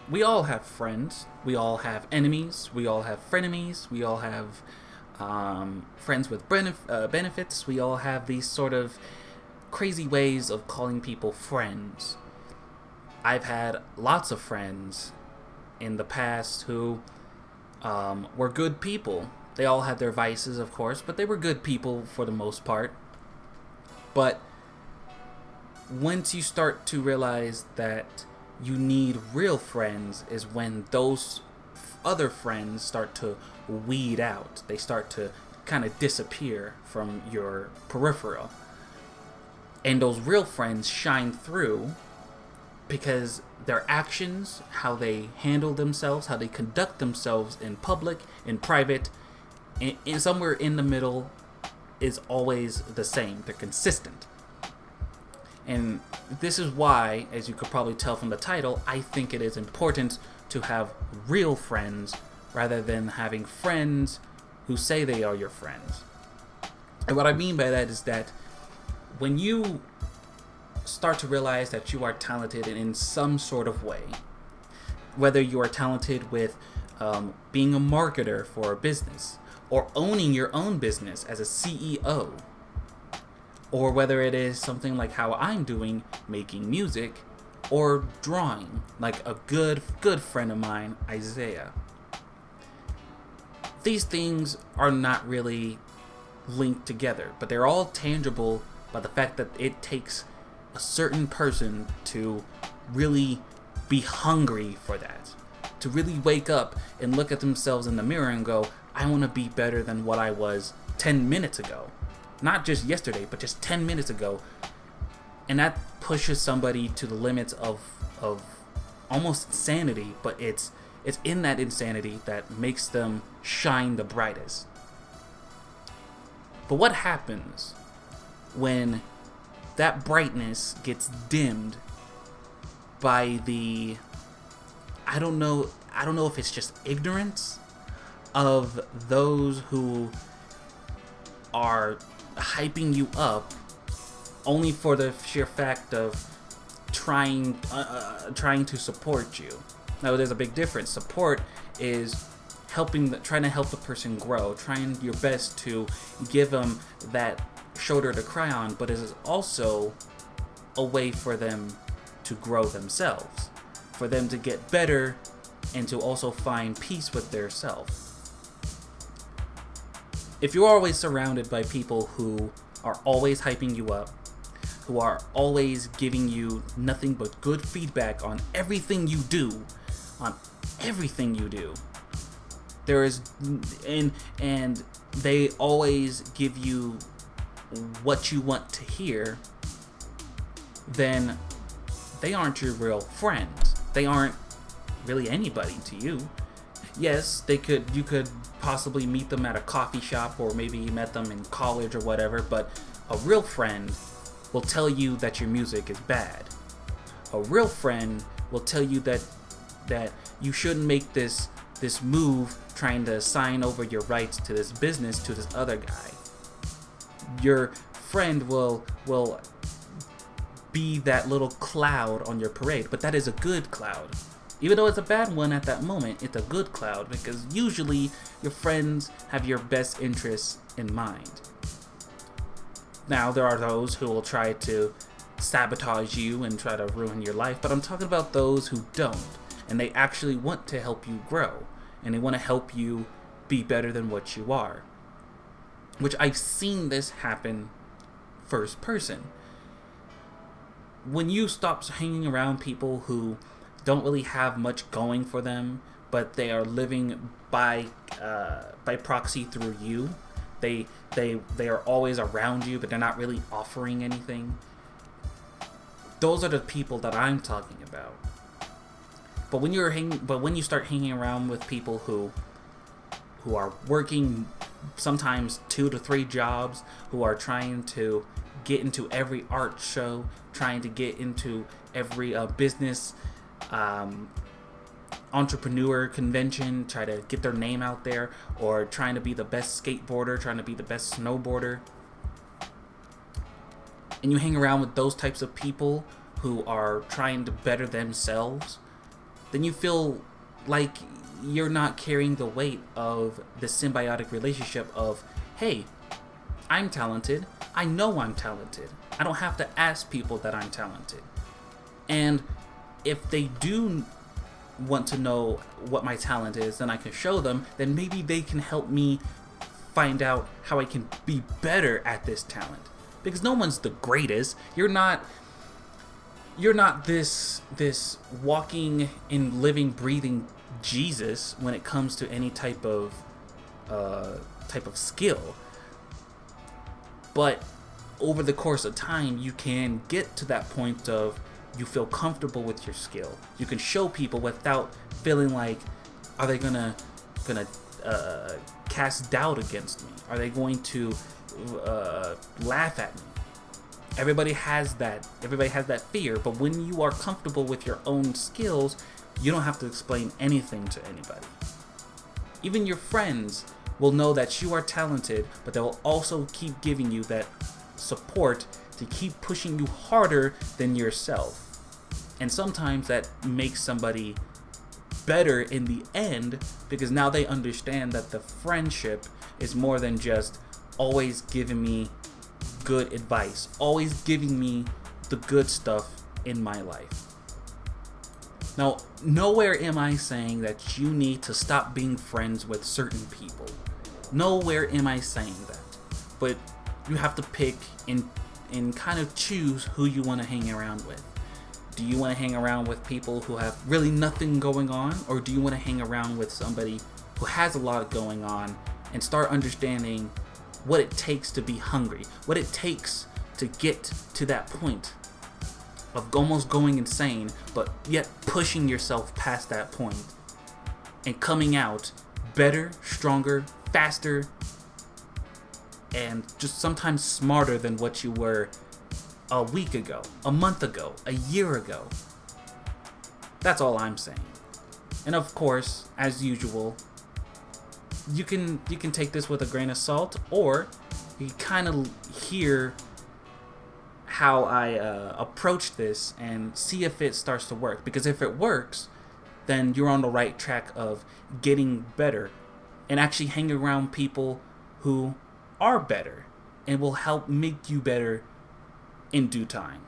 we all have friends. We all have enemies. We all have frenemies. We all have friends with benefits. We all have these sort of crazy ways of calling people friends. I've had lots of friends in the past who were good people. They all had their vices, of course, but they were good people for the most part. But once you start to realize that you need real friends is when those other friends start to weed out. They start to kind of disappear from your peripheral. And those real friends shine through because their actions, how they handle themselves, how they conduct themselves in public, in private, in somewhere in the middle is always the same. They're consistent. And this is why, as you could probably tell from the title, I think it is important to have real friends rather than having friends who say they are your friends. And what I mean by that is that when you start to realize that you are talented in some sort of way, whether you are talented with being a marketer for a business, or owning your own business as a CEO, or whether it is something like how I'm doing, making music, or drawing, like a good friend of mine, Isaiah. These things are not really linked together, but they're all tangible by the fact that it takes a certain person to really be hungry for that, to really wake up and look at themselves in the mirror and go, I want to be better than what I was 10 minutes ago. Not just yesterday, but just 10 minutes ago. And that pushes somebody to the limits of almost insanity, but it's in that insanity that makes them shine the brightest. But what happens when that brightness gets dimmed by the I don't know if it's just ignorance of those who are hyping you up only for the sheer fact of trying to support you. Now, there's a big difference. Support is trying to help the person grow, trying your best to give them that shoulder to cry on, but it is also a way for them to grow themselves, for them to get better, and to also find peace with their self. If you're always surrounded by people who are always hyping you up, who are always giving you nothing but good feedback on everything you do, there is, and they always give you what you want to hear, then they aren't your real friends. They aren't really anybody to you. Yes, you could possibly meet them at a coffee shop, or maybe you met them in college or whatever, but a real friend will tell you that your music is bad. A real friend will tell you that you shouldn't make this move trying to sign over your rights to this business to this other guy. Your friend will be that little cloud on your parade, but that is a good cloud. Even though it's a bad one at that moment, it's a good cloud because usually your friends have your best interests in mind. Now, there are those who will try to sabotage you and try to ruin your life, but I'm talking about those who don't, and they actually want to help you grow, and they want to help you be better than what you are. Which I've seen this happen first person. When you stop hanging around people who don't really have much going for them, but they are living by proxy through you. They are always around you, but they're not really offering anything. Those are the people that I'm talking about. But when you start hanging around with people who are working sometimes 2 to 3 jobs, who are trying to get into every art show, trying to get into every business entrepreneur convention, try to get their name out there, or trying to be the best skateboarder, trying to be the best snowboarder, and you hang around with those types of people who are trying to better themselves, then you feel like you're not carrying the weight of the symbiotic relationship of, hey, I'm talented. I know I'm talented. I don't have to ask people that I'm talented. And if they do want to know what my talent is, then I can show them, then maybe they can help me find out how I can be better at this talent. Because no one's the greatest. You're not this walking and living, breathing Jesus when it comes to any type of skill. But over the course of time, you can get to that point of you feel comfortable with your skill. You can show people without feeling like, are they gonna cast doubt against me? Are they going to laugh at me? Everybody has that fear, but when you are comfortable with your own skills, you don't have to explain anything to anybody. Even your friends will know that you are talented, but they will also keep giving you that support to keep pushing you harder than yourself. And sometimes that makes somebody better in the end, because now they understand that the friendship is more than just always giving me good advice, always giving me the good stuff in my life. Now, nowhere am I saying that you need to stop being friends with certain people. Nowhere am I saying that. But you have to pick and kind of choose who you want to hang around with. Do you want to hang around with people who have really nothing going on? Or do you want to hang around with somebody who has a lot going on and start understanding what it takes to be hungry, what it takes to get to that point of almost going insane, but yet pushing yourself past that point and coming out better, stronger, faster, and just sometimes smarter than what you were a week ago, a month ago, a year ago. That's all I'm saying. And of course, as usual, you can take this with a grain of salt, or you can kind of hear how I approach this and see if it starts to work. Because if it works, then you're on the right track of getting better and actually hang around people who are better and will help make you better in due time.